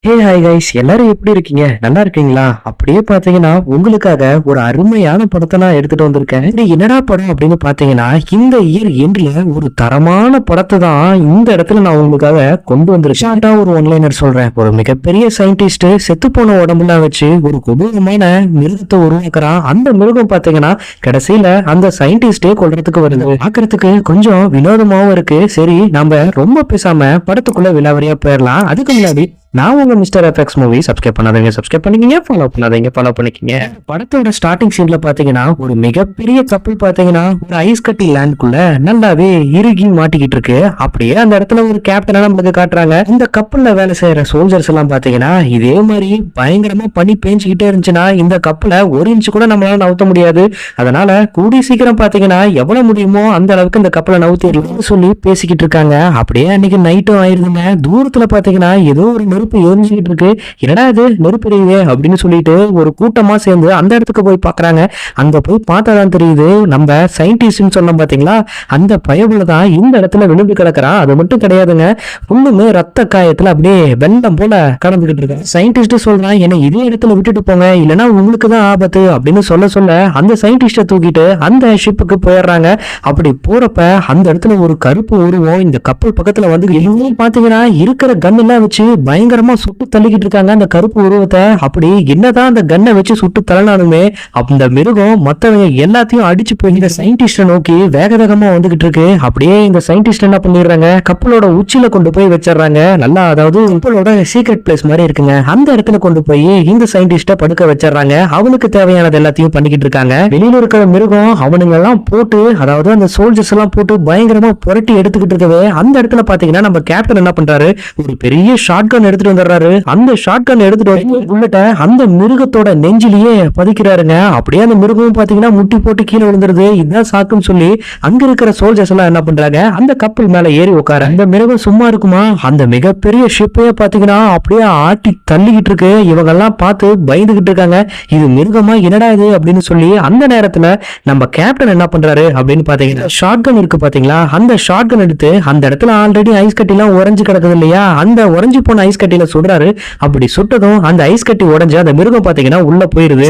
Hi guys, எல்லாரும் எப்படி இருக்கீங்க? நல்லா இருக்கீங்களா? அப்படியே பாத்தீங்கன்னா உங்களுக்காக ஒரு அருமையான படத்தை நான் எடுத்துட்டு வந்திருக்கேன். இது என்னடா படம் அப்படின்னு பாத்தீங்கன்னா, இந்த இயர் எண்ட்ல ஒரு தரமான படத்தை தான் இந்த இடத்துல நான் உங்களுக்காக கொண்டு வந்திருக்கேன். ஷார்ட்டா ஒரு ஒன்லைனர் சொல்றேன். ஒரு மிகப்பெரிய சயின்டிஸ்ட் செத்து போன உடம்புலாம் வச்சு ஒரு கொடூரமான மிருகத்தை உருவாக்குறான். அந்த மிருகம் பாத்தீங்கன்னா கடைசியில அந்த சயின்டிஸ்டே கொல்றதுக்கு வருது. பாக்குறதுக்கு கொஞ்சம் வினோதமாவும் இருக்கு. சரி, நம்ம ரொம்ப பேசாம படத்துக்குள்ள விலாவரியா போயிடலாம். அதுக்கு முன்னாடி நான் உங்க மிஸ்டர் எஃப்எக்ஸ் மூவி சப்ஸ்கிரைப் பண்ணாதீங்க, சப்ஸ்கிரைப் பண்ணிக்கிங்க. ஃபாலோ பண்ணாதீங்க, ஃபாலோ பண்ணிக்கிங்க. படத்தோட ஸ்டார்டிங் சீன்ல பாத்தீங்கன்னா ஒரு மிகப்பெரிய கப்பல் பாத்தீங்கன்னா ஒரு ஐஸ் கட்டி லேண்ட்குள்ள நல்லாவே இறுகி மாட்டிக்கிட்டு இருக்கு. அப்படியே அந்த இடத்துல ஒரு கேப்டனா நம்மளுக்கு காட்டுறாங்க. இந்த கப்பல்ல வேலை செய்யற சோல்ஜர்ஸ் எல்லாம் பாத்தீங்கன்னா இதே மாதிரி பயங்கரமா பனி பேஞ்சுக்கிட்டே இருந்துச்சுன்னா இந்த கப்பலை ஒரு இன்ச்சு கூட நம்மளால நவுத்த முடியாது. அதனால கூடி சீக்கிரம் பாத்தீங்கன்னா எவ்வளவு முடியுமோ அந்த அளவுக்கு இந்த கப்பலை நவுத்திடலாம்னு சொல்லி பேசிக்கிட்டு இருக்காங்க. அப்படியே அன்னைக்கு நைட்டும் ஆயிருதுங்க. தூரத்துல பாத்தீங்கன்னா ஏதோ ஒரு நெருப்பு எரிஞ்சுக்கிட்டு இருக்கு. என்னடா இது நெருப்பு எரியுது அப்படின்னு சொல்லிட்டு ஒரு கூட்டமா சேர்ந்து அந்த இடத்துக்கு போய் பாக்குறாங்க. அங்க போய் பார்த்தாதான் தெரியுது, நம்ம சயின்டிஸ்ட் சொன்னோம் பாத்தீங்களா, அந்த பயவுல தான் இந்த இடத்துல விழுந்து கிடக்குறான். அது மட்டும் கிடையாதுங்க, ஒண்ணுமே ரத்த காயத்துல அப்படியே வெள்ளம் போல கடந்துகிட்டு இருக்கான். சயின்டிஸ்ட் சொல்றான், என்னை இதே இடத்துல விட்டுட்டு போங்க, இல்லைன்னா உங்களுக்கு தான் ஆபத்து அப்படின்னு சொல்ல அந்த சயின்டிஸ்ட தூக்கிட்டு அந்த ஷிப்புக்கு போயிடுறாங்க. அப்படி போறப்ப அந்த இடத்துல ஒரு கருப்பு உருவம் இந்த கப்பல் பக்கத்துல வந்து எல்லாம் பாத்தீங்கன்னா இருக்கிற கன்னெல்லாம் வச்சு பயங்கரமா சுட்டு தள்ளிக்கிட்டு இருக்காங்க அந்த கருப்பு உருவத்தை. அப்படி என்னதான் அந்த கன்னை வச்சு சுட்டு தள்ளனாலுமே அந்த மிருகம் மத்தவங்க எல்லாத்தையும் அடிச்சு போய் இந்த சயின்டிஸ்ட நோக்கி வேக வேகமா வந்துகிட்டு இருக்கு. அப்படியே இந்த சயின்டிஸ்ட் என்ன பண்ணிடுறாங்க, கப்பலோட உச்சியில கொண்டு போய் வச்சிடறாங்க. நல்லா, அதாவது கப்பலோட சீக்ரெட் பிளேஸ் மாதிரி இருக்குங்க, அந்த இடத்துல கொண்டு போய் இந்த சயின்டிஸ்ட படுக்க வச்சிடறாங்க. அவனுக்கு தேவையானது எல்லாத்தையும் பண்ணிக்கிட்டு இருக்காங்க. வெளியில இருக்கிற மிருகம் அவனுங்க எல்லாம் போட்டு, அதாவது அந்த சோல்ஜர்ஸ் எல்லாம் போட்டு பயங்கரமா புரட்டி எடுத்துக்கிட்டு இருக்கவே அந்த இடத்துல பாத்தீங்கன்னா நம்ம கேப்டன் என்ன பண்றாரு, ஒரு பெரிய ஷார்ட் கன் எடுத்துட்டு வந்துடுறாரு. அந்த ஷார்ட் கன் எடுத்துட்டு வந்து புல்லட்ட அந்த மிருகத்தோட நெஞ்சிலேயே பதிக்கிறாருங்க. அப்படியே அந்த மிருகமும் பாத்தீங்கன்னா முட்டி போட்டு கீழே விழுந்துருது. இதுதான் சாக்குன்னு சொல்லி அங்க இருக்கிற சோல்ஜர்ஸ் எல்லாம் என்ன பண்றாங்க, அந்த கப்பல் மேல ஏறி உட்கார. அந்த மிருகம் சும்மா இருக்குமா, அந்த மிகப்பெரிய ஷிப்பையே பாத்தீங்கன்னா அப்படியே ஆட்டி தள்ளிக்கிட்டு இருக்கு. இவங்க எல்லாம் பார்த்து பயந்துகிட்டு இருக்காங்க, இது மிருகமா என்னடா இது அப்படின்னு சொல்லி. அந்த நேரத்துல நம்ம கேப்டன் என்ன பண்றாரு அப்படின்னு பாத்தீங்கன்னா, ஷார்ட் கன் இருக்கு பாத்தீங்களா, அந்த ஷார்ட் கன் எடுத்து அந்த இடத்துல ஆல்ரெடி ஐஸ் கட்டி எல்லாம் உறைஞ்சு கிடக்குது இல்லையா, அந்த உறைஞ்சு போன ஐஸ் கட்டியில சுடுறாரு. அப்படி சுட்டதும் அந்த ஐஸ் கட்டி உடைஞ்சு அந்த மிருகம் பாத்தீங்கன்னா உள்ள போயிருது.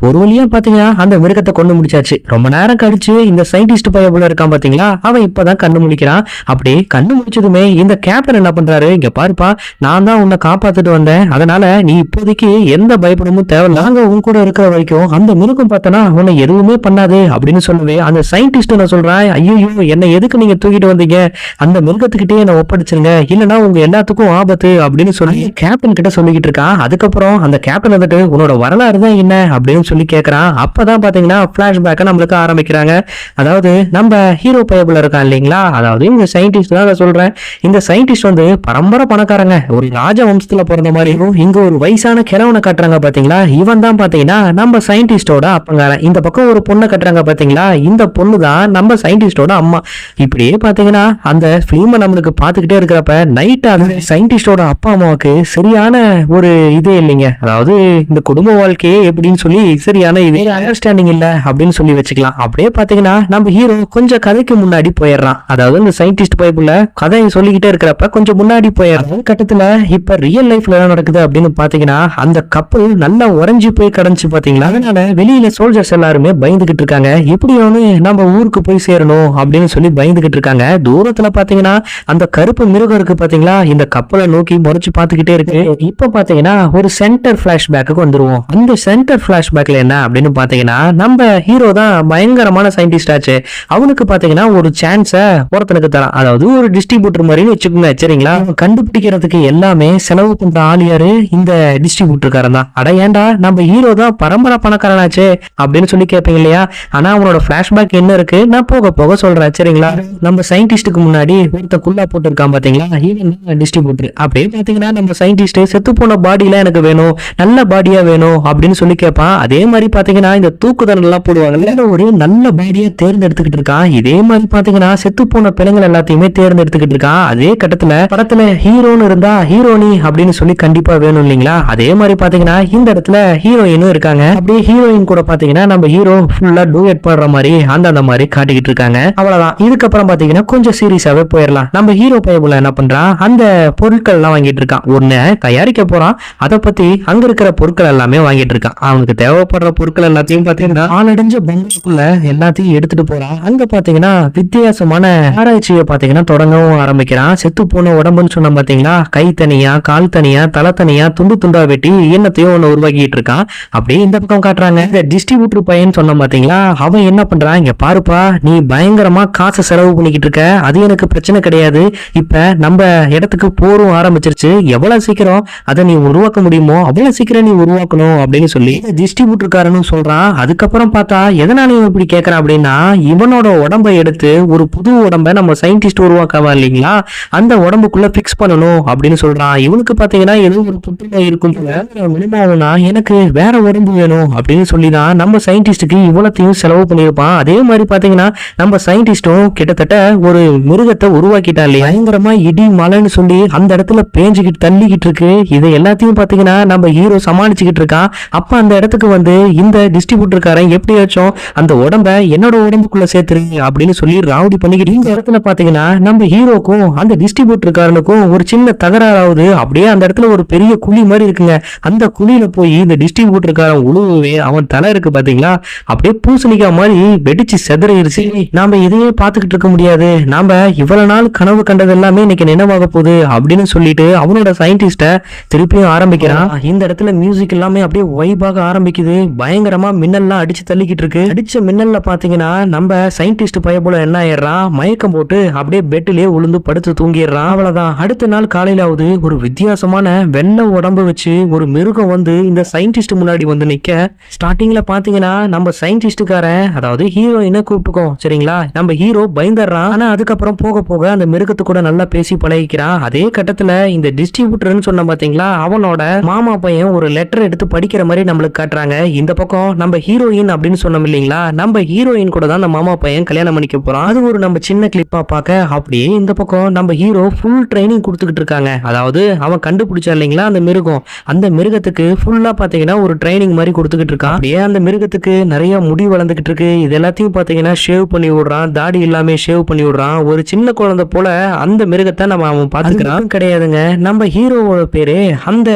ஒரு வழியா பாத்தீங்கன்னா அந்த மிருகத்தை கொண்டு முடிச்சாச்சு. ரொம்ப நேரம் கழிச்சு இந்த சயின்டிஸ்ட் பையன் உள்ள இருக்கான் பாத்தீங்களா, அவன் இப்பதான் கண்ணு முடிக்கிறான். அப்படி கண்ணு முடிச்சதுமே இந்த கேப்டன் என்ன பண்றாரு, இங்க பாருப்பா, நான் தான் உன்னை காப்பாத்துட்டு வந்தேன், அதனால நீ இப்போதைக்கு எந்த பயப்படமும் தேவையில்ல, நாங்க உன் கூட இருக்கிற வரைக்கும் அந்த மிருகம் பார்த்தனா உன்னை எதுவுமே பண்ணாது அப்படின்னு சொல்லவே அந்த சயின்டிஸ்ட் என்ன சொல்றான், ஐயோ என்னை எதுக்கு நீங்க தூக்கிட்டு வந்தீங்க, அந்த மிருகத்துக்கிட்டே என்ன ஒப்படைச்சிருங்க, இல்லைன்னா உங்க எல்லாத்துக்கும் ஆபத்து அப்படின்னு சொல்லி கேப்டன் கிட்ட சொல்லிக்கிட்டு இருக்கான். அதுக்கப்புறம் அந்த கேப்டன் வந்துட்டு உன்னோட வரலாறு தான் என்ன அப்படின்னு சொல்லி கேட்கறான். அப்பதான் பாத்தீங்கன்னா பிளாஷ்பேக்கை நம்மளுக்கு ஆரம்பிக்கிறாங்க. அதாவது நம்ம ஹீரோ பயபுல இருக்கான் இல்லைங்களா, அதாவது இந்த சயின்டிஸ்ட் தான் சொல்றேன். இந்த சயின்டிஸ்ட் வந்து பரம்பரை பணக்காரங்க, ஒரு ராஜ வம்சத்துல பிறந்த மாதிரி இருக்கும். இங்க ஒரு வயசான கிழவனை காட்டுறாங்க பாத்தீங்களா, இவன் தான் பாத்தீங்கன்னா நம்ம சயின்டிஸ்டோட அப்பங்காரன். இந்த பக்கம் ஒரு பொண்ணை கட்டுறாங்க பாத்தீங்களா, இந்த பொண்ணு தான் நம்ம சயின்டிஸ்டோட அம்மா. இப்படியே பாத்தீங்கன்னா அந்த பிலிமை நம்மளுக்கு பாத்துக்கிட்டே இருக்கிறப்ப நைட் அந்த சயின்டிஸ்டோட அப்பா அம்மாவுக்கு சரியான ஒரு இதே இல்லைங்க, அதாவது இந்த குடும்ப வாழ்க்கையே எப்படின்னு சொல்லி சரியான இதே அண்டர்ஸ்டாண்டிங் இல்ல அப்படின்னு சொல்லி வச்சுக்கலாம். அப்படியே பாத்தீங்கன்னா நம்ம ஹீரோ கொஞ்சம் கதைக்கு முன்னாடி போயிடுறான். அதாவது இந்த சயின்டிஸ்ட் பைப்புல கதை சொல்லிக்கிட்டே இருக்கிறப்ப கொஞ்சம் முன்னாடி போயிடுறான். கட்டத்துல இப்ப ரியல் லைஃப்ல என்ன நடக்குது அப்படின்னு பாத்தீங்கன்னா, அந்த கப்பல் நல்லா உறைஞ்சு போய் கடந்துச்சு பாத்தீங்களா, அதனால வெளியில சோல்ஜர்ஸ் எல்லாருமே பயந்துகிட்டு இருக்காங்க. எப்படியோன்னு நம்ம ஊருக்கு போய் சேரணும் அப்படின்னு சொல்லி பயந்துகிட்டு இருக்காங்க. தூரத்துல பாத்தீங்கன்னா அந்த கருப்பு மிருகம் இருக்கு பாத்தீங்களா, இந்த கப்பலை நோக்கி முறைச்சு பாத்துக்கிட்டே இருக்கு. இப்ப பாத்தீங்கன்னா ஒரு சென்டர் பிளாஷ்பேக்கு வந்துருவோம். அந்த சென்டர் பிளாஷ்பேக்ல என்ன அப்படின்னு பாத்தீங்கன்னா, நம்ம ஹீரோ தான் பயங்கரமான சயின்டிஸ்ட் ஆச்சு. அவனுக்கு பாத்தீங்கன்னா ஒரு சான்ஸ ஒருத்தனுக்கு தரான், அதாவது ஒரு டிஸ்ட்ரிபியூட்டர் மாதிரின்னு வச்சுக்கோங்க. சரிங்களா, கண்டுபிடிக்கிறதுக்கு எல்லாமே செலவு பண்ற ஆள் யாரு, இந்த டிஸ்ட்ரிபியூட்டர்காரன் தான். அட ஏண்டா, நம்ம ஹீரோ தான் பரம்பரை பணக்காரனாச்சு அப்படின்னு சொல்லி கேட்பீங்க இல்லையா. ஆனா அவனோட பிளாஷ்பேக் என்ன இருக்கு நான் போக போக சொல்றேன். சரிங்களா, நம்ம சயின்டிஸ்டுக்கு முன்னாடி ஒருத்த குள்ளா போட்டு இருக்கான் பாத்தீங்களா, இவன் டிஸ்ட்ரிபியூட்டர். அப்படியே பாத்தீங்கன்னா நம்ம சயின்டிஸ்ட் செத்து போன பாடியில எனக்கு வேணும், நல்ல பாடியா வேணும் அப்படின்னு சொல்லி கேட்பான். அதே மாதிரி பாத்தீங்கன்னா இந்த தூக்குதல் எல்லாம் போடுவாங்கல்ல, ஒரு நல்ல பாடியா தேர்ந்தெடுத்துக்கிட்டு இருக்கான். இதே மாதிரி பாத்தீங்கன்னா செத்து போன பிள்ளைங்கள் எல்லாத்தையுமே தேர்ந்தெடுத்துக்கிட்டு இருக்கான். அதே கட்டத்துல படத்துல ஹீரோன்னு இருந்தா ஹீரோனி அப்படின்னு சொல்லி கண்டிப்பா வேணும் இல்லைங்களா, அதே மாதிரி பாத்தீங்கன்னா இந்த இடத்துல ஹீரோயினும் இருக்காங்க. அப்படியே ஹீரோயின் கூட பாத்தீங்கன்னா நம்ம ஹீரோ ஃபுல்லா டூயட் பாடுற மாதிரி அந்த மாதிரி காட்டிக்கிட்டு இருக்காங்க. அவ்வளவுதான். இதுக்கப்புறம் பாத்தீங்கன்னா கொஞ்சம் சீரியஸாவே போயிடலாம். நம்ம ஹீரோ பயபுல என்ன பண்றான், அந்த பொருட்கள் எல்லாம் வாங்கிட்டு இருக்கான், ஒன்னு தயாரிக்க போறான். அதை பத்தி அங்க இருக்கிற பொருட்கள் எல்லாமே வாங்கிட்டு இருக்கான். அவனுக்கு தேவைப்படுற பொருட்கள் எல்லாத்தையும் பாத்தீங்கன்னா ஆளடைஞ்ச பங்குக்குள்ள எல்லாத்தையும் எடுத்துட்டு போறான். அங்க பாத்தீங்கன்னா வித்தியாசமான ஆராய்ச்சியை பாத்தீங்கன்னா தொடங்கவும் ஆரம்பிக்கிறான். செத்து போன உடம்புன்னு சொன்ன பாத்தீங்களா, கை தனியா, கால் தனியா, தலை தனியா, துண்டு துண்டா வெட்டி எண்ணத்தையும் ஒண்ணு உருவாக்கிட்டு இருக்கான். அப்படியே இந்த பக்கம் காட்டுறாங்க. இந்த டிஸ்ட்ரிபியூட்டர் பையன் சொன்ன பாத்தீங்களா, அவன் என்ன பண்றான், இங்க பாருப்பா, நீ பயங்கரமா காசு செலவு பண்ணிக்கிட்டு இருக்க, அது எனக்கு பிரச்சனை கிடையாது. இப்ப நம்ம இடத்துக்கு போரும் ஆரம்பிச்சிருச்சு, எவ்வளவு சீக்கிரம் அதை நீ உருவாக்க முடியுமோ அவ்வளவு சீக்கிரம் நீ உருவாக்கணும் அப்படின்னு சொல்லி டிஸ்ட்ரிபியூட்டர் காரனும் சொல்றான். அதுக்கப்புறம் பார்த்தா எதனால இவன் இப்படி கேட்கறான் அப்படின்னா, இவனோட உடம்பை எடுத்து ஒரு புது உடம்பை நம்ம சயின்டிஸ்ட் உருவாக்கவா இல்லைங்களா, அந்த உடம்புக்குள்ள பிக்ஸ் பண்ணணும் அப்படின்னு சொல்றான். இவனுக்கு பாத்தீங்கன்னா ஏதோ ஒரு புற்றுநோய் இருக்கும் போல, எனக்கு வேற உடம்பு வேணும் அப்படின்னு சொல்லிதான் நம்ம சயின்டிஸ்டுக்கு இவ்வளத்தையும் செலவு பண்ணியிருப்பான். அதே மாதிரி பாத்தீங்கன்னா நம்ம சயின்டிஸ்டும் கிட்டத்தட்ட ஒரு மிருகத்தை உருவாக்கிட்டா இல்லையா, பயங்கரமா இடி மழைன்னு சொல்லி அந்த இடத்துல பேஞ்சுக்கிட்டு தள்ளிக்கிட்டு இருக்கு. இதை எல்லாத்தையும் பாத்தீங்கன்னா நம்ம ஹீரோ சமாளிச்சுக்கிட்டு இருக்கான். அப்ப அந்த இடத்துக்கு வந்து இந்த டிஸ்ட்ரிபியூட்டர்காரன் எப்படியாச்சும் அந்த உடம்ப என்னோட உடம்புக்குள்ள சேர்த்துருங்க அப்படின்னு சொல்லி ராவடி பண்ணிக்கிட்டு இந்த இடத்துல பாத்தீங்கன்னா நம்ம ஹீரோக்கும் அந்த டிஸ்ட்ரிபியூட்டர்காரனுக்கும் ஒரு சின்ன தகராறாவது. அப்படியே அந்த இடத்துல ஒரு பெரிய குழி மாதிரி இருக்குங்க. அந்த குழியில போய் இந்த டிஸ்ட்ரிபியூட்டர்காரன் உழுவே அவன் தலை இருக்கு பாத்தீங்களா, அப்படியே பூசணிக்கா மாதிரி வெடிச்சு செதறிடுச்சு. நாம இதையே பார்த்துக்கிட்டு இருக்க முடியாது, நாம இவ்வளவு நாள் கனவு கண்டது எல்லாமே இன்னைக்கு நினைவாக போகுது அப்படின்னு சொல்லிட்டு அவனோட சயின்டிஸ்ட திருப்பியும் ஆரம்பிக்கிறான். இந்த இடத்துல மியூசிக் எல்லாமே அப்படியே வைபாக ஆரம்பிக்குது. பயங்கரமா மின்னல்லாம் அடிச்சு தள்ளிக்கிட்டு இருக்கு. அடிச்ச மின்னல்ல பாத்தீங்கன்னா நம்ம சயின்டிஸ்ட் பைய போல என்ன ஆயிடுறான், மயக்கம் போட்டு அப்படியே பெட்டிலே உளுந்து படுத்து தூங்கிடுறான். அவ்வளவுதான். அடுத்த நாள் காலையிலாவது ஒரு வித்தியாசமான வெள்ளை உடம்பு வச்சு ஒரு மிருகம் வந்து இந்த சயின்டிஸ்ட் முன்னாடி வந்து நிக்க. ஸ்டார்டிங்ல பாத்தீங்கன்னா நம்ம சயின்டிஸ்டுக்காரன், அதாவது ஹீரோயினை கூப்பிட்டுக்கோம் சரிங்களா, நம்ம ஹீரோ பயந்துடுறான். ஆனா அதுக்கப்புறம் போக போக அந்த மிருகத்து கூட நல்லா பேசி பழகிக்கிறான். அதே கட்டத்துல இந்த டிஸ்ட்ரிபியூட்டர்னு சொன்ன பாத்தீங்களா, அவனோட மாமா பையன் ஒரு லெட்டர் எடுத்து படிக்கிற மாதிரி நம்மளுக்கு காட்டுறாங்க. இந்த பக்கம் நம்ம ஹீரோயின் அப்படின்னு சொன்னோம் இல்லைங்களா, நம்ம ஹீரோயின் கூட தான் அந்த மாமா பையன் கல்யாணம் பண்ணிக்க போறான். அது ஒரு நம்ம சின்ன கிளிப்பா பார்க்க. அப்படியே இந்த பக்கம் நம்ம ஹீரோ ஃபுல் ட்ரைனிங் கொடுத்துக்கிட்டு இருக்காங்க. அதாவது அவன் கண்டுபிடிச்சா இல்லைங்களா அந்த மிருகம், அந்த மிருகத்துக்கு ஃபுல்லா பாத்தீங்கன்னா ஒரு ட்ரைனிங் மாதிரி கொடுத்துக்கிட்டு இருக்கான். அப்படியே அந்த மிருகத்துக்கு நிறைய முடி வளர்ந்துகிட்டு இருக்கு. இது எல்லாத்தையும் பாத்தீங்கன்னா ஷேவ் பண்ணி விடுறான், தாடி எல்லாமே ஷேவ் பண்ணி விடுறான். ஒரு சின்ன குழந்தை போல அந்த மிருகத்தை நம்ம அவன் பாத்துக்கிறான் கிடையாதுங்க. நம்ம ஹீரோவோட பேரு அந்த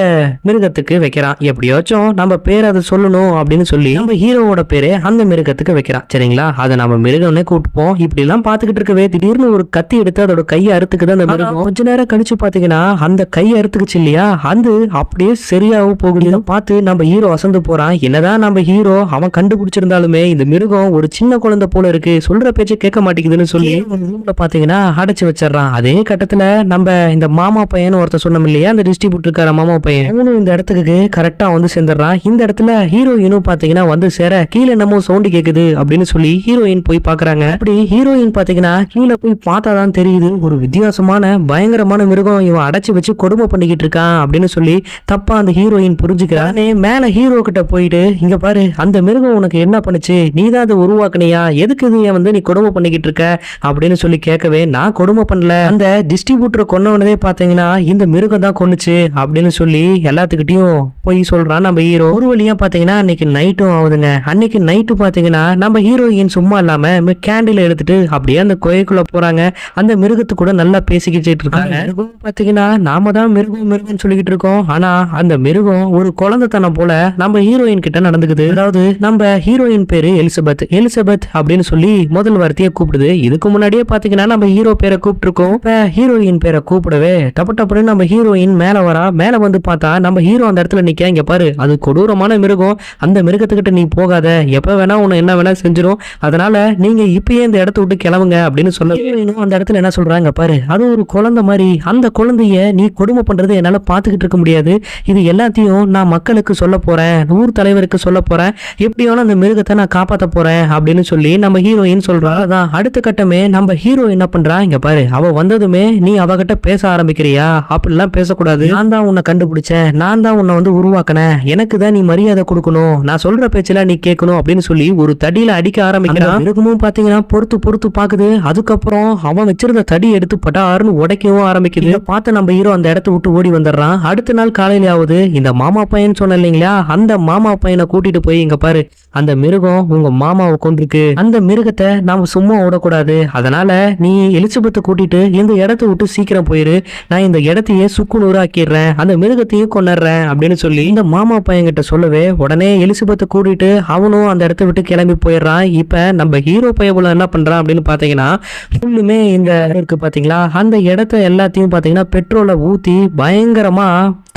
மிருகத்துக்கு வைக்கிறான். எப்படியாச்சும் நம்ம பேர் அதை சொல்லணும் அப்படின்னு சொல்லி நம்ம ஹீரோவோட பேரு அந்த மிருகத்துக்கு வைக்கிறான் சரிங்களா. அதை நம்ம மிருகம்னே கூப்பிட்டுப்போம். இப்படி எல்லாம் பாத்துக்கிட்டு இருக்கவே திடீர்னு ஒரு கத்தி எடுத்து அதோட கையை அறுத்துக்குது அந்த மிருகம். கொஞ்ச நேரம் கழிச்சு பாத்தீங்கன்னா அந்த கையை அறுத்துக்குச்சு இல்லையா, அது அப்படியே சரியாகவும் போகுது. பார்த்து நம்ம ஹீரோ அசந்து போறான். என்னதான் நம்ம ஹீரோ அவன் கண்டுபிடிச்சிருந்தாலுமே இந்த மிருகம் ஒரு சின்ன குழந்தை போல இருக்கு, சொல்ற பேச்சு கேட்க மாட்டேங்குதுன்னு சொல்லி ரூம்ல பாத்தீங்கன்னா அடைச்சு வச்சிடறான். அதே கட்டத்துல நம்ம இந்த மாமா பையன் ஒருத்தர் சொன்னோம் இல்லையா, அந்த டிஸ்ட்ரிபியூட்டர் மாமா பையன், அவனும் இந்த இடத்துக்கு கரெக்டா வந்து சேர்ந்துடுறான். இந்த இடத்துல ஹீரோயினும் பாத்தீங்கன்னா வந்து சேர கீழே என்னமோ சவுண்ட் கேக்குது அப்படின்னு சொல்லி ஹீரோயின் போய் பாக்குறாங்க. அப்படி ஹீரோயின் பாத்தீங்கன்னா கீழே போய் பார்த்தாதான் தெரியுது ஒரு வித்தியாசமான பயங்கரமான மிருகம் இவன் அடைச்சு வச்சு கொடுமை பண்ணிக்கிட்டு இருக்கான் அப்படின்னு சொல்லி தப்பா அந்த ஹீரோயின் புரிஞ்சுக்கிறானே. மேல ஹீரோ கிட்ட போயிட்டு, இங்க பாரு அந்த மிருகம் உனக்கு என்ன பண்ணுச்சு, நீ தான் அதை உருவாக்குனியா, எதுக்கு இது வந்து நீ கொடுமை பண்ணிக்கிட்டு இருக்க அப்படின்னு சொல்லி கேட்கவே, நான் கொடுமை பண்ணல, அந்த டிஸ்ட்ரிபியூட்டரை கொன்னவனதே பாத்தீங்கன்னா இந்த மிருகம் தான் கொன்னுச்சு அப்படின்னு சொல்லி எல்லாத்துக்கிட்டையும் போய் சொல்றான் நம்ம ஹீரோ. ஒரு வழியா பாத்தீங்கன்னா அன்னைக்கு நைட்டும் ஆகுதுங்க. அன்னைக்கு நைட்டு பாத்தீங்கன்னா நம்ம ஹீரோயின் சும்மா இல்லாம கேண்டில் எடுத்துட்டு அப்படியே அந்த கோயிலுக்குள்ள போறாங்க. அந்த மிருகத்து கூட நல்லா பேசிக்கிட்டு இருக்காங்க. பாத்தீங்கன்னா நாம தான் மிருகம் மிருகம் சொல்லிக்கிட்டு இருக்கோம், ஆனா அந்த மிருகம் ஒரு குழந்தைத்தனம் போல நம்ம ஹீரோயின் கிட்ட நடந்துக்குது. அதாவது நம்ம ஹீரோயின் பேரு எலிசபெத். எலிசபெத் அப்படின்னு சொல்லி முதல் வார்த்தையை கூப்பிடுது. இதுக்கு முன்னாடியே பாத்தீங்கன்னா நம்ம ஹீரோ பேரை கூப்பிட்டு இருக்கோம். இப்ப ஹீரோயின் பேரை கூப்பிடவே டப்பு டப்புன்னு நம்ம ஹீரோயின் மேல வரா. மேல வந்து பார்த்தா நம்ம ஹீரோ அந்த இடத்துல நிக்க. இங்க பாரு அது கொடூரமான மிருகம், அந்த மிருகத்துக்கிட்ட நீ போகாத, எப்ப வேணா உன்னை என்ன வேணா செஞ்சிடும், அதனால நீங்க இப்பயே இந்த இடத்த விட்டு கிளம்புங்க அப்படின்னு சொல்ல. அந்த இடத்துல என்ன சொல்றாங்க பாரு, அது ஒரு குழந்தை மாதிரி, அந்த குழந்தைய நீ கொடுமை பண்றது என்னால பாத்துக்கிட்டு இருக்க முடியாது, இது எல்லாத்தையும் நான் மக்களுக்கு சொல்ல போறேன், ஊர் தலைவருக்கு சொல்ல போறேன், எப்படியான அந்த மிருகத்தை நான் காப்பாத்த போறேன் அப்படின்னு சொல்லி நம்ம ஹீரோயின் சொல்றா. அதான் அடுத்த கட்டமே நம்ம ஹீரோ என்ன பண்றா, இங்க பாரு அவ வந்ததுமே நீ அவகிட்ட பேச ஆரம்பிக்கிறியா, அப்படிலாம் பேசக்கூடாது, நான் தான் உன்னை கண்டுபிடிச்சேன், நான் தான் உன்னை வந்து உருவாக்கினேன், எனக்கு தான் நீ மரியாதை கொடுக்கணும், நான் சொல்ற பேச்செல்லாம் நீ கேட்கணும் அப்படின்னு சொல்லி ஒரு தடியில அடிக்க ஆரம்பிக்கிறான். மிருகமும் பாத்தீங்கன்னா பொறுத்து பொறுத்து பாக்குது. அதுக்கப்புறம் அவன் வச்சிருந்த தடி எடுத்து பட்டாருன்னு உடைக்கவும் ஆரம்பிக்குது. பார்த்து நம்ம ஹீரோ அந்த இடத்த விட்டு ஓடி வந்துடுறான். அடுத்த நாள் காலையிலாவது இந்த மாமா பையன் சொன்ன இல்லைங்களா, அந்த மாமா பையனை கூட்டிட்டு போய் இங்க பாரு அந்த மிருகம் உங்க மாமாவை கொண்டிருக்கு, அந்த மிருகத்தை நாம சும்மா விடக்கூடாது, அதனால நீ எலிசபெத்தை கூட்டிட்டு இந்த இடத்த விட்டு சீக்கிரம் போயிரு, நான் இந்த இடத்தையே சுக்குநூறு ஆக்கிடுறேன், அந்த மிருகத்தையும் கொண்டுறேன் அப்படின்னு சொல்லி இந்த மாமா பையன்கிட்ட சொல்லவே உடனே எலிசபெத்தை கூட்டிட்டு அவனும் அந்த இடத்த விட்டு கிளம்பி போயிடுறான். இப்ப நம்ம ஹீரோ பையன் என்ன பண்றான் அப்படின்னு பாத்தீங்கன்னா ஃபுல்லுமே இந்த இருக்கு பாத்தீங்களா, அந்த இடத்த எல்லாத்தையும் பாத்தீங்கன்னா பெட்ரோலை ஊத்தி பயங்கரமா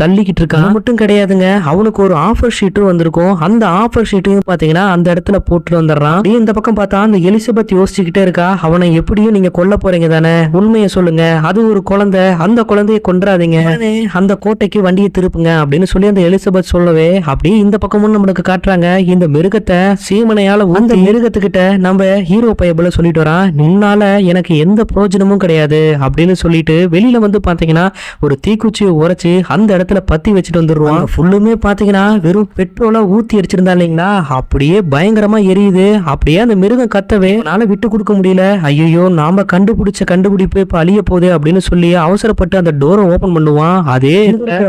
தள்ளிக்கிட்டு இருக்கான். மட்டும் கிடையாதுங்க, அவனுக்கு ஒரு ஆஃபர் ஷீட்டும் வந்திருக்கும், அந்த ஆஃபர் ஷீட்டையும் பாத்தீங்கன்னா அந்த இடத்துல போட்டு வந்துடுறான். இந்த பக்கம் பார்த்தா அந்த எலிசபெத் யோசிச்சுக்கிட்டே இருக்கா, அவனை எப்படியும் நீங்க கொல்ல போறீங்க தானே, உண்மையை சொல்லுங்க, அது ஒரு குழந்தை, அந்த குழந்தைய கொன்றாதீங்க, அந்த கோட்டைக்கு வண்டியை திருப்புங்க அப்படின்னு சொல்லி அந்த எலிசபெத் சொல்லவே அப்படி இந்த பக்கமும் நம்மளுக்கு காட்டுறாங்க இந்த மிருகத்தை சீமனையால அந்த மிருகத்துக்கிட்ட நம்ம ஹீரோ பையபுல சொல்லிட்டு வரான், உன்னால எனக்கு எந்த பிரயோஜனமும் கிடையாது அப்படின்னு சொல்லிட்டு வெளியில வந்து பாத்தீங்கன்னா ஒரு தீக்குச்சியை உரைச்சு அந்த இடத்துல பத்தி வச்சுட்டு வந்துடுவான். ஃபுல்லுமே பாத்தீங்கன்னா வெறும் பெட்ரோலா ஊத்தி அடிச்சிருந்தா இல்லைங்களா, அப்படியே பயங்கரமா எரியுது. அப்படியே அந்த மிருகம் கத்தவே என்னால விட்டு கொடுக்க முடியல, ஐயோ நாம கண்டுபிடிச்ச கண்டுபிடிப்பு இப்ப அழிய போகுது அப்படின்னு சொல்லி அவசரப்பட்டு அந்த டோரை ஓபன் பண்ணுவான். அதே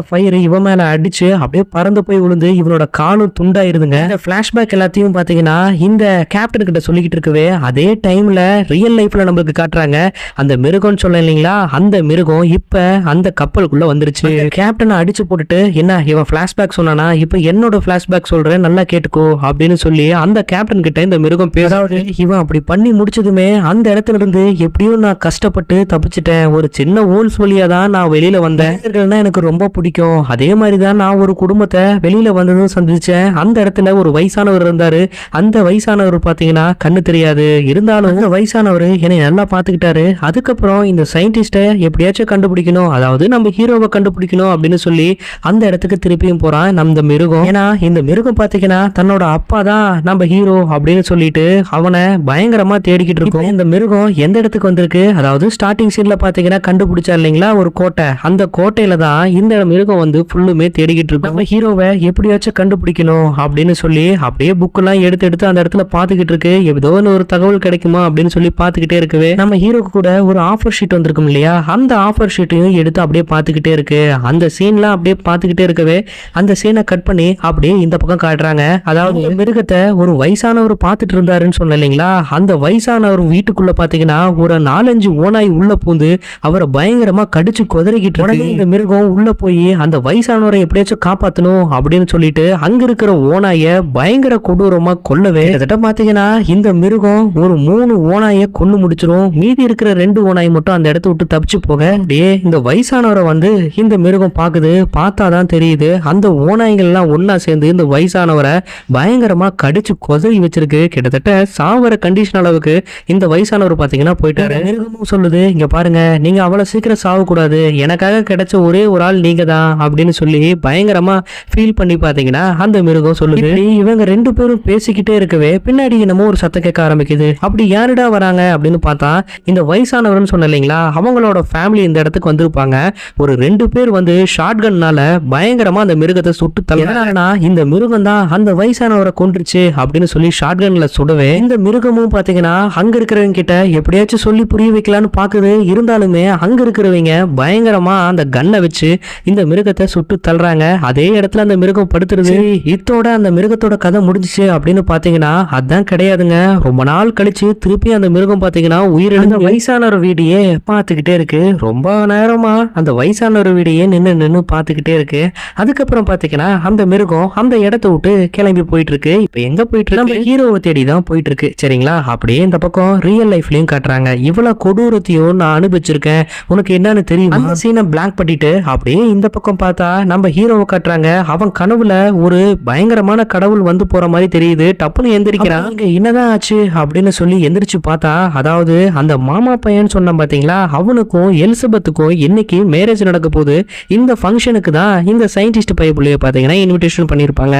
ஃபயர் இவன் மேல அடிச்சு அப்படியே பறந்து போய் விழுந்து இவனோட காலும் துண்டாயிருதுங்க. இந்த பிளாஷ்பேக் எல்லாத்தையும் பாத்தீங்கன்னா இந்த கேப்டன் கிட்ட சொல்லிக்கிட்டு இருக்கவே அதே டைம்ல ரியல் லைஃப்ல நம்மளுக்கு காட்டுறாங்க அந்த மிருகம்னு சொல்ல இல்லைங்களா, அந்த மிருகம் இப்ப அந்த கப்பலுக்குள்ள வந்துருச்சு. கேப்டனை அடிச்சு போட்டுட்டு என்ன இவன் பிளாஷ்பேக் சொன்னானா, இப்ப என்னோட பிளாஷ்பேக் சொல்றேன் நல்லா கேட்டுக்கோ அப்படின்னு சொல்லி அந்த கேப்டன் கிட்ட இந்த மிருகம் பேசாவது இவன் அப்படி பண்ணி முடிச்சதுமே அந்த இடத்துல இருந்து எப்படியும் நான் கஷ்டப்பட்டு தப்பிச்சிட்டேன், ஒரு சின்ன ஹோல்ஸ் வழியா தான் நான் வெளியில வந்தேன், எனக்கு ரொம்ப பிடிக்கும், அதே மாதிரிதான் நான் ஒரு குடும்பத்தை வெளியில வந்ததும் சந்திச்சேன். அந்த இடத்துல ஒரு வயசானவர் இருந்தாரு, அந்த வயசானவர் பாத்தீங்கன்னா கண்ணு தெரியாது, இருந்தாலும் அந்த வயசானவர் என்னை நல்லா பாத்துக்கிட்டாரு. அதுக்கப்புறம் இந்த சயின்டிஸ்ட எப்படியாச்சும் கண்டுபிடிக்கணும், அதாவது நம்ம ஹீரோவை கண்டுபிடிக்கணும் அப்படின்னு சொல்லி அந்த இடத்துக்கு திருப்பியும் போறான் நம்ம மிருகம். ஏன்னா இந்த மிருகம் பாத்தீங்கன்னா தன்னோட அப்பா தான் நம்ம ஹீரோ அப்படின்னு சொல்லிட்டு அவனை பயங்கரமா தேடிக்கிட்டு இருக்கும். இந்த மிருகம் எந்த இடத்துக்கு வந்திருக்கு, அதாவது ஸ்டார்டிங் சீன்ல பாத்தீங்கன்னா கண்டுபிடிச்சா இல்லைங்களா ஒரு கோட்டை, அந்த கோட்டையில தான் இந்த மிருகம் வந்து ஃபுல்லுமே தேடிக்கிட்டு இருக்கும். நம்ம ஹீரோவை எப்படியாச்சும் கண்டுபிடிக்கணும் அப்படின்னு சொல்லி அப்படியே புக் எல்லாம் எடுத்து எடுத்து அந்த இடத்துல பாத்துக்கிட்டு இருக்கு, ஏதோ ஒரு தகவல் கிடைக்குமா அப்படின்னு சொல்லி பாத்துக்கிட்டே இருக்கவே நம்ம ஹீரோக்கு கூட ஒரு ஆஃபர் ஷீட் வந்திருக்கும் இல்லையா, அந்த ஆஃபர் ஷீட்டையும் எடுத்து அப்படியே பாத்துக்கிட்டே இருக்கு. அந்த சீன்லாம் அப்படியே பாத்துக்கிட்டே இருக்கவே அந்த சீனை கட் பண்ணி அப்படியே இந்த பக்கம் காட்டுறாங்க. அதாவது மிருகத்தை ஒரு வயசானவர் பார்த்துட்டு இருந்தாருன்னு சொன்ன இல்லைங்களா, அந்த வயசானவர் வீட்டுக்குள்ள பாத்தீங்கன்னா ஒரு 4-5 ஓநாய் உள்ள பூந்து அவரை பயங்கரமா கடிச்சு கொதறிக்கிட்டு இருக்கு. இந்த மிருகம் உள்ள போய் அந்த வயசானவரை எப்படியாச்சும் காப்பாத்தணும் அப்படின்னு சொல்லிட்டு அங்க இருக்கிற ஓநாய பயங்கர கொடூரமா கொல்லவே கிட்டத்தட்ட பாத்தீங்கன்னா இந்த மிருகம் ஒரு 3 ஓநாய கொண்டு முடிச்சிரும், மீதி இருக்கிற 2 ஓநாய் மட்டும் அந்த இடத்த விட்டு தப்பிச்சு போக அப்படியே இந்த வயசானவரை வந்து இந்த மிருகம் பாக்குது. பார்த்தாதான் தெரியுது அந்த ஓநாய்கள் எல்லாம் ஒன்னா சேர்ந்து இந்த வயசானவரை பயங்கரமா கடிச்சு கொதறி வச்சிருக்கு. கிட்டத்தட்ட சாவர கண்டிஷன் அளவுக்கு இந்த வயசானவர் பாத்தீங்கன்னா போயிட்டாரு. மிருகமும் சொல்லுது, இங்க பாருங்க நீங்க அவ்வளவு சீக்கிரம் சாவக்கூடாது, எனக்காக கிடைச்ச ஒரே ஒரு ஆள் நீங்க தான் அப்படின்னு சொல்லி பயங்கரமா ஃபீல் பண்ணி பாத்தீங்கன்னா அந்த மிருகம் சொல்லுது. இவங்க 2 பேரும் பேசிக்கிட்டே இருக்கவே பின்னாடி என்னமோ ஒரு சத்தம் கேட்க ஆரம்பிக்குது. அப்படி யாருடா வராங்க அப்படின்னு பார்த்தா இந்த வயசானவர்னு சொன்ன இல்லைங்களா, அவங்களோட ஃபேமிலி இந்த இடத்துக்கு வந்திருப்பாங்க. ஒரு 2 பேர் வந்து ஷார்ட் கன்னால பயங்கரமா அந்த மிருகத்தை சுட்டு தள்ளினா இந்த மிருகம் தான் அந்த வயசானவரை கொன்றுச்சு அப்படின்னு சொல்லி ஷார்ட் கன்ல சுடவே இந்த மிருகமும் பாத்தீங்கன்னா அங்க இருக்கிறவங்க கிட்ட எப்படியாச்சும் சொல்லி புரிய வைக்கலான்னு பாக்குது. இருந்தாலுமே அங்க இருக்கிறவங்க பயங்கரமா அந்த கன்னை வச்சு இந்த மிருகத்தை சுட்டு தள்ளுறாங்க. அதே இடத்துல அந்த மிருகம் படுத்துருது. இத்தோட அந்த மிருகத்தோட கதை முடிஞ்சிச்சு அப்படின்னு பாத்தீங்கன்னா அதான் கிடையாதுங்க. ரொம்ப நாள் கழிச்சு திருப்பி அந்த மிருகம் பாத்தீங்கன்னா உயிரிழந்த வயசானவர் வீடியே பார்த்துக்கிட்டே இருக்கு. ரொம்ப நேரமா அந்த வயசானவர் வீடியே நின்னு பார்த்துக்கிட்டே இருக்கு. அதுக்கப்புறம் பாத்தீங்கன்னா அந்த மிருகம் அந்த இடத்த விட்டு கிளம்பி போயிட்டு இருக்கு. இப்ப எங்க போயிட்டு இருக்கு, நம்ம ஹீரோவை தேடி தான் போயிட்டு இருக்கு. சரிங்களா, அப்படியே இந்த பக்கம் ரியல் லைஃப்லயும் காட்டுறாங்க. இவ்வளவு கொடூரத்தையும் நான் அனுபவிச்சிருக்கேன், உனக்கு என்னன்னு தெரியும். அந்த சீனை பிளாங்க் பண்ணிட்டு அப்படியே இந்த பக்கம் பார்த்தா நம்ம ஹீரோவை காட்டுறாங்க. அவன் கனவுல ஒரு பயங்கரமான கடவுள் வந்து போற மாதிரி தெரியுது. டப்புன்னு எந்திரிக்கிறான். இங்க என்னதான் ஆச்சு அப்படின்னு சொல்லி எந்திரிச்சு பார்த்தா, அதாவது அந்த மாமா பையன் சொன்ன பாத்தீங்களா, அவனுக்கும் எலிசபெத்துக்கும் இன்னைக்கு மேரேஜ் நடக்க போகுது. இந்த ஃபங்க்ஷனுக்கு தான் இந்த சயின்டிஸ்ட் பையப்புள்ளைய பாத்தீங்கன்னா இன்விடேஷன் பண்ணிருப்பாங்க.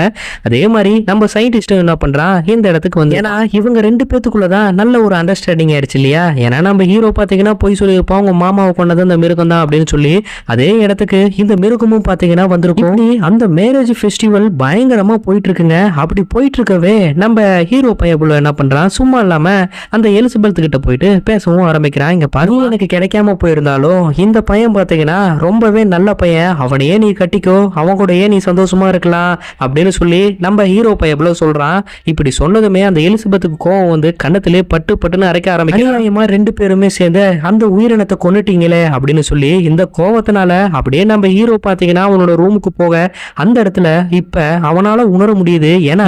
அதே மாதிரி நம்ம சயின்டிஸ்ட் என்ன பண்றான் இந்த இடத்துக்கு வந்து, ஏன்னா இவங்க 2 பேத்துக்குள்ளதான் நல்ல ஒரு அண்டர்ஸ்டாண்டிங் ஆயிடுச்சு இல்லையா. ஏன்னா நம்ம ஹீரோ பாத்தீங்கன்னா போய் சொல்லியிருப்போம் உங்க மாமாவை கொண்டது அந்த மிருகம் தான் அப்படின்னு சொல்லி. அதே இடத்துக்கு இந்த மிருகமும் பாத்தீங்கன்னா வந்திருக்கும். அந்த மேரேஜ் ஃபெஸ்டிவல் பயங்கரமா போயிட்டு இருக்குங்க. அப்படி போயிட்டு இருக்கவே நம்ம ஹீரோ பையப்புள்ள என்ன பண்றான், சும்மா இல்லாம அந்த எலிசபெத் கிட்ட போயிட்டு பேசவும் ஆரம்பிக்கிறான். இங்க பாருங்க, எனக்கு கிடைக்காம போயிருந்தாலும் இந்த பையன் பாத்தீங்கன்னா ரொம்பவே நல்ல பையன், அவனையே நீ கட்டிக்கோ, அவன் கூடயே நீ சந்தோஷமா இருக்கலாம் அப்படின்னு சொல்லி நம்ம ஹீரோ பையப்ல சொல்றான். இப்படி சொன்னதுமே அந்த எலிசபெத்துக்கு கோவம் வந்து கண்ணத்திலே பட்டு பட்டுன்னு அரைக்க ஆரம்பிக்கிறா. ரெண்டு பேருமே சேர்ந்து அந்த உயிரினத்தை கொன்னுட்டீங்களே அப்படின்னு சொல்லி இந்த கோவத்தினால அப்படியே நம்ம ஹீரோ பாத்தீங்கன்னா அவனோட ரூமுக்கு போக அந்த இடத்துல இப்ப அவனால உணர முடியுது. ஏன்னா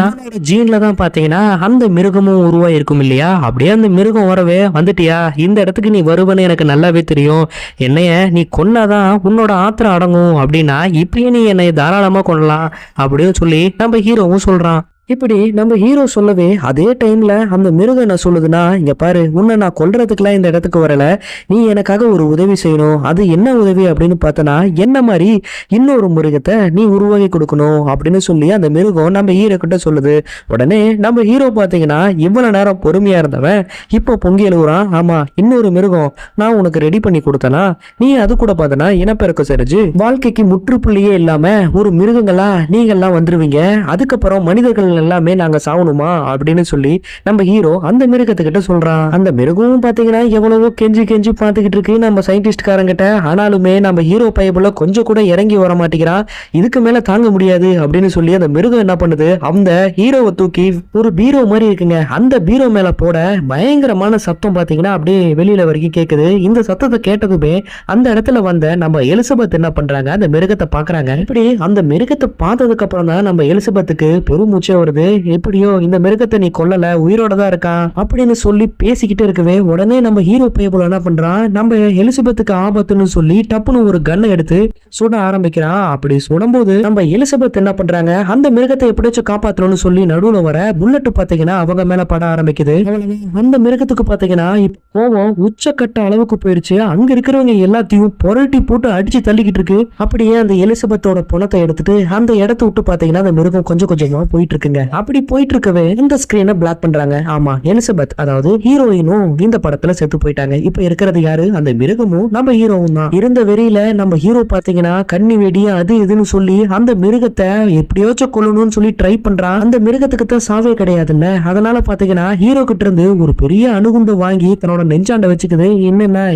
ஜீன்ல தான் பாத்தீங்கன்னா அந்த மிருகமும் உருவாயிருக்கும் இல்லையா. அப்படியே அந்த மிருகம் வரவே, வந்துட்டியா, இந்த இடத்துக்கு நீ வருவன்னு எனக்கு நல்லாவே தெரியும், என்னைய நீ கொன்னாதான் உன்னோட ஆத்திரம் அடங்கும் அப்படின்னா இப்பயே நீ என்னை தாராளமா கொள்ளலாம் அப்படின்னு சொல்லி நம்ம ஹீரோவும் சொல்றான். இப்படி நம்ம ஹீரோ சொல்லவே அதே டைம்ல அந்த மிருகம் என்ன சொல்லுதுன்னா, இங்க பாரு, உன்னை நான் கொல்றதுக்குலாம் இந்த இடத்துக்கு வரல, நீ எனக்காக ஒரு உதவி செய்யணும். அது என்ன உதவி அப்படின்னு பார்த்தனா, என்ன மாதிரி இன்னொரு மிருகத்தை நீ உருவாக்கி கொடுக்கணும் அப்படின்னு சொல்லி அந்த மிருகம் நம்ம ஹீரோ கிட்ட சொல்லுது. உடனே நம்ம ஹீரோ பார்த்தீங்கன்னா இவ்வளவு நேரம் பொறுமையா இருந்தவன் இப்போ பொங்கி எழுவுறான். ஆமா, இன்னொரு மிருகம் நான் உனக்கு ரெடி பண்ணி கொடுத்தனா, நீ அது கூட பார்த்தனா இனப்பெருக்கம் செஞ்சு வாழ்க்கைக்கு முற்றுப்புள்ளியே இல்லாம ஒரு மிருகங்களா நீங்கெல்லாம் வந்துருவீங்க, அதுக்கப்புறம் மனிதர்கள் எல்லாமே நாங்க சாவணுமா அப்படின்னு சொல்லி நம்ம ஹீரோ அந்த மிருகத்துக்கிட்ட சொல்றான். அந்த மிருகமும் பாத்தீங்கன்னா எவ்வளவோ கெஞ்சி கெஞ்சி பாத்துக்கிட்டு இருக்கு நம்ம சயின்டிஸ்ட் காரங்கிட்ட. ஆனாலுமே நம்ம ஹீரோ பையபுல கொஞ்சம் கூட இறங்கி வர மாட்டேங்கிறான். இதுக்கு மேல தாங்க முடியாது அப்படின்னு சொல்லி அந்த மிருகம் என்ன பண்ணுது, அந்த ஹீரோவை தூக்கி ஒரு பீரோ மாதிரி இருக்குங்க, அந்த பீரோ மேல போட பயங்கரமான சத்தம் பாத்தீங்கன்னா அப்படியே வெளியில வரைக்கும் கேக்குது. இந்த சத்தத்தை கேட்டதுமே அந்த இடத்துல வந்த நம்ம எலிசபெத் என்ன பண்றாங்க, அந்த மிருகத்தை பாக்குறாங்க. இப்படி அந்த மிருகத்தை பார்த்ததுக்கு அப்புறம் தான் நம்ம எலிசபெத்துக்கு பெருமூச்சே வருது. எப்படியோ இந்த மிருகத்தை நீ கொல்லல, உயிரோட தான் இருக்கான் அப்படின்னு சொல்லி பேசிக்கிட்டு இருக்கவே உடனே நம்ம ஹீரோ பையபுல என்ன பண்றான், நம்ம எலிசபெத்துக்கு ஆபத்துன்னு சொல்லி டப்புன்னு ஒரு கன்னை எடுத்து சுட ஆரம்பிக்கிறான். அப்படி சுடும்போது நம்ம எலிசபெத் என்ன பண்றாங்க, அந்த மிருகத்தை எப்படியாச்சும் காப்பாற்றணும்னு சொல்லி நடுவுல வர புல்லட் பாத்தீங்கன்னா அவங்க மேல பட ஆரம்பிக்குது. அந்த மிருகத்துக்கு பாத்தீங்கன்னா கோவம் உச்சக்கட்ட அளவுக்கு போயிருச்சு. அங்க இருக்கிறவங்க எல்லாத்தையும் புரட்டி போட்டு அடிச்சு தள்ளிக்கிட்டு இருக்கு. அப்படியே அந்த எலிசபெத்தோட பணத்தை எடுத்துட்டு அந்த இடத்த விட்டு பாத்தீங்கன்னா அந்த மிருகம் கொஞ்சம் கொஞ்சமா போயிட்டு இருக்குங்க. அப்படி போயிட்டு இருக்கவே இந்த ஸ்கிரீனை பிளாக் பண்றாங்க. ஆமா, எலிசபெத் அதாவது ஹீரோயினும் இந்த படத்துல செத்து போயிட்டாங்க. இப்ப இருக்கிறது யாரு, அந்த மிருகமும் நம்ம ஹீரோவும் தான். இருந்த வெறியில நம்ம ஹீரோ பாத்தீங்கன்னா கண்ணி வெடி அது இதுன்னு சொல்லி அந்த மிருகத்தை எப்படியாச்சும் கொல்லணும்னு சொல்லி ட்ரை பண்றான். அந்த மிருகத்துக்கு தான் சாவே கிடையாதுல்ல, அதனால பாத்தீங்கன்னா ஹீரோ கிட்ட இருந்து ஒரு பெரிய அணுகுண்டு வாங்கி தன்னோட நெஞ்சாண்ட வச்சுக்குது.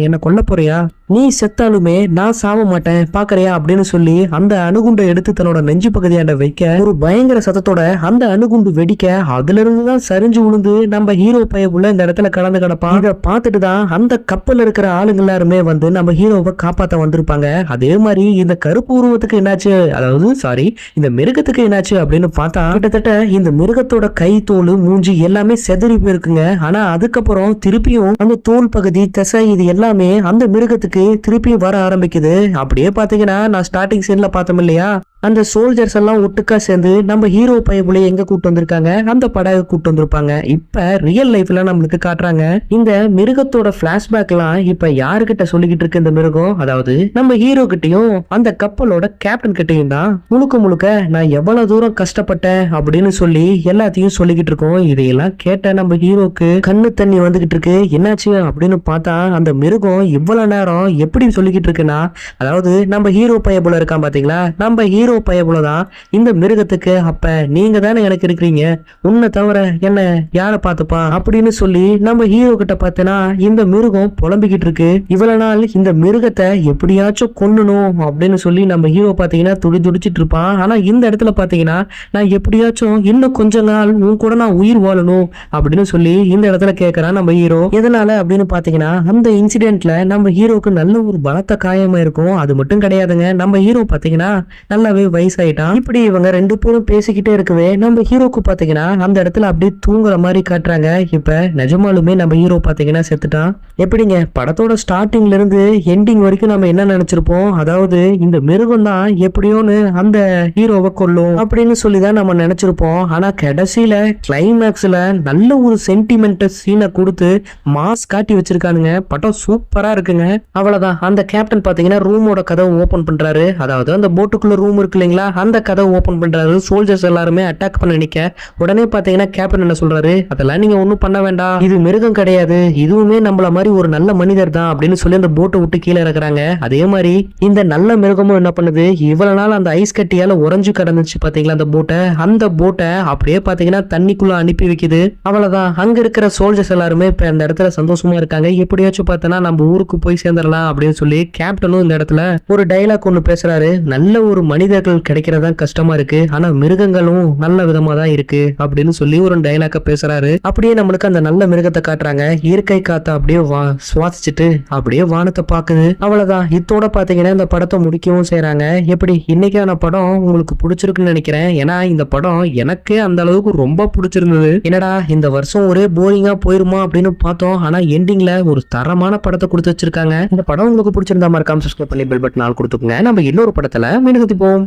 என்ன கொல்ல போறியா, நீ செத்தாலுமே நான் சாவ மாட்டேன் பாக்குறியா அப்படின்னு சொல்லி அந்த அணுகுண்டை எடுத்து தன்னோட நெஞ்சு பகுதியாண்ட வைக்க ஒரு பயங்கர சத்தத்தோட அந்த அணுகுண்டு வெடிக்க அதுல இருந்துதான் சரிஞ்சு விழுந்து நம்ம ஹீரோ பையபுள்ள இந்த இடத்துல கலந்து கிடப்பான். இதை பார்த்துட்டு தான் அந்த கப்பல் இருக்கிற ஆளுங்க எல்லாருமே வந்து நம்ம ஹீரோவை காப்பாத்த வந்திருப்பாங்க. அதே மாதிரி இந்த கருப்பு உருவத்துக்கு என்னாச்சு, அதாவது சாரி இந்த மிருகத்துக்கு என்னாச்சு அப்படின்னு பார்த்தா கிட்டத்தட்ட இந்த மிருகத்தோட கை தோல் மூஞ்சி எல்லாமே செதறி போயிருக்குங்க. ஆனா அதுக்கப்புறம் திருப்பியும் அந்த தோல் பகுதி தசை இது எல்லாமே அந்த மிருகத்துக்கு திருப்பி வர ஆரம்பிக்குது. அப்படியே பாத்தீங்கன்னா நான் ஸ்டார்டிங் சீன்ல பார்த்தோம் இல்லையா, அந்த சோல்ஜர்ஸ் எல்லாம் ஒட்டுக்கா சேர்ந்து நம்ம ஹீரோ பையபுல எங்க கூட்டு வந்திருக்காங்க, அந்த படகு கூட்டு வந்திருப்பாங்க. இப்ப ரியல் லைஃப்ல நம்மளுக்கு காட்டுறாங்க. இந்த மிருகத்தோட பிளாஷ்பேக் எல்லாம் இப்ப யாருக்கிட்ட சொல்லிக்கிட்டு இருக்கு இந்த மிருகம், அதாவது நம்ம ஹீரோ கிட்டையும் அந்த கப்பலோட கேப்டன் கிட்டையும் தான் முழுக்க முழுக்க நான் எவ்வளவு தூரம் கஷ்டப்பட்டேன் அப்படின்னு சொல்லி எல்லாத்தையும் சொல்லிக்கிட்டு இருக்கோம். இதையெல்லாம் கேட்ட நம்ம ஹீரோக்கு கண்ணு தண்ணி வந்துகிட்டு இருக்கு. என்னாச்சு அப்படின்னு பார்த்தா அந்த மிருகம் இவ்வளவு நேரம் எப்படி சொல்லிக்கிட்டு இருக்குன்னா, அதாவது நம்ம ஹீரோ பையபுல இருக்கான் பாத்தீங்களா, நம்ம ஹீரோ பையபுலதான் இந்த மிருகத்துக்கு அப்ப நீங்க தானே எனக்கு இருக்கிறீங்க, உன்னை தவிர என்ன யார பாத்துப்பா அப்படின்னு சொல்லி நம்ம ஹீரோ கிட்ட பார்த்தனா இந்த மிருகம் புலம்பிக்கிட்டு இருக்கு. இவ்வளவு நாள் இந்த மிருகத்தை எப்படியாச்சும் கொல்லணும் அப்படின்னு சொல்லி நம்ம ஹீரோ பாத்தீங்கன்னா துடிச்சிட்டு இருப்பான். ஆனா இந்த இடத்துல பாத்தீங்கன்னா நான் எப்படியாச்சும் இன்னும் கொஞ்ச நாள் உன் கூட நான் உயிர் வாழணும் அப்படின்னு சொல்லி இந்த இடத்துல கேட்கறான் நம்ம ஹீரோ. எதனால அப்படின்னு பாத்தீங்கன்னா அந்த இன்சிடென்ட்ல நம்ம ஹீரோக்கு நல்ல ஒரு பலத்த காயமா இருக்கும். அது மட்டும் கிடையாதுங்க, நம்ம ஹீரோ பாத்தீங்கன்னா நல்லாவே வயசாயிட்டான். இப்படி இவங்க ரெண்டு பேரும் பேசிக்கிட்டே இருக்கவே நம்ம ஹீரோக்கு பாத்தீங்கன்னா அந்த இடத்துல அப்படியே தூங்குற மாதிரி காட்டுறாங்க. இப்ப நிஜமாலுமே நம்ம ஹீரோ பாத்தீங்கன்னா செத்துட்டான். எப்படிங்க படத்தோட ஸ்டார்டிங்ல இருந்து எண்டிங் வரைக்கும் நம்ம என்ன நினைச்சிருப்போம், அதாவது இந்த மிருகம் தான் எப்படியோன்னு அந்த ஹீரோவை கொல்லும் அப்படின்னு சொல்லிதான் நம்ம நினைச்சிருப்போம். ஆனா கடைசியில கிளைமேக்ஸ்ல நல்ல ஒரு சென்டிமெண்ட் சீனை கொடுத்து மாஸ் காட்டி வச்சிருக்கானுங்க. படம் சூப்பரா இருக்குங்க. அவ்வளவுதான், அந்த கேப்டன் பாத்தீங்கன்னா ரூமோட கதவை ஓபன் பண்றாரு. அதாவது அந்த போட்டுக்குள்ள ரூம் இருக்கு இல்லைங்களா, அந்த கதை ஓபன் பண்றாரு. சோல்ஜர்ஸ் எல்லாருமே அட்டாக் பண்ண நிக்க உடனே பாத்தீங்கன்னா கேப்டன் என்ன சொல்றாரு, அதெல்லாம் நீங்க ஒண்ணும் பண்ண வேண்டாம், இது மிருகம் கிடையாது, இதுவுமே நம்மள மாதிரி ஒரு நல்ல மனிதர் தான் அப்படின்னு சொல்லி அந்த போட்டை விட்டு கீழே இறக்குறாங்க. அதே மாதிரி இந்த நல்ல மிருகமும் என்ன பண்ணுது, இவ்வளவு நாள் அந்த ஐஸ் கட்டியால உறைஞ்சு கிடந்துச்சு பாத்தீங்களா அந்த போட்டை அப்படியே பாத்தீங்கன்னா தண்ணிக்குள்ள அனுப்பி வைக்குது. அவ்வளவுதான், அங்க இருக்கிற சோல்ஜர்ஸ் எல்லாருமே இப்ப அந்த இடத்துல சந்தோஷமா இருக்காங்க. எப்படியாச்சும் பார்த்தனா நம்ம ஊருக்கு போய் சேர்ந்துடலாம் அப்படின்னு சொல்லி கேப்டனும் இந்த இடத்துல ஒரு டைலாக் ஒண்ணு பேசுறாரு. நல்ல ஒரு மனிதர்கள் கிடைக்கிறதா கஷ்டமா இருக்கு, ஆனா மிருகங்களும் நல்ல விதமா தான் இருக்கு அப்படின்னு சொல்லி ஒரு டைலாக்க பேசுறாரு. அப்படியே நம்மளுக்கு அந்த நல்ல மிருகத்தை காட்டுறாங்க. இயற்கை காத்த அப்படியே சுவாசிச்சுட்டு அப்படியே வானத்தை பாக்குது. அவ்வளவுதான், இதோட பாத்தீங்கன்னா இந்த படத்தை முடிக்கவும் செய்யறாங்க. எப்படி இன்னைக்கான படம் உங்களுக்கு பிடிச்சிருக்குன்னு நினைக்கிறேன். ஏன்னா இந்த படம் எனக்கு அந்த அளவுக்கு ரொம்ப பிடிச்சிருந்தது. என்னடா இந்த வருஷம் ஒரே போரிங்கா போயிருமா அப்படின்னு பார்த்தோம், ஆனா எண்டிங்ல ஒரு தரமான படத்தை கொடுத்து வச்சிருக்காங்க. இந்த படம் உங்களுக்கு பிடிச்சிருந்தா மறக்காம சப்ஸ்கிரைப் பண்ணி பெல் பட்டன் ஆல் கொடுத்துக்கோங்க. நம்ம இன்னொரு படத்துல மீண்டும் சந்திப்போம்.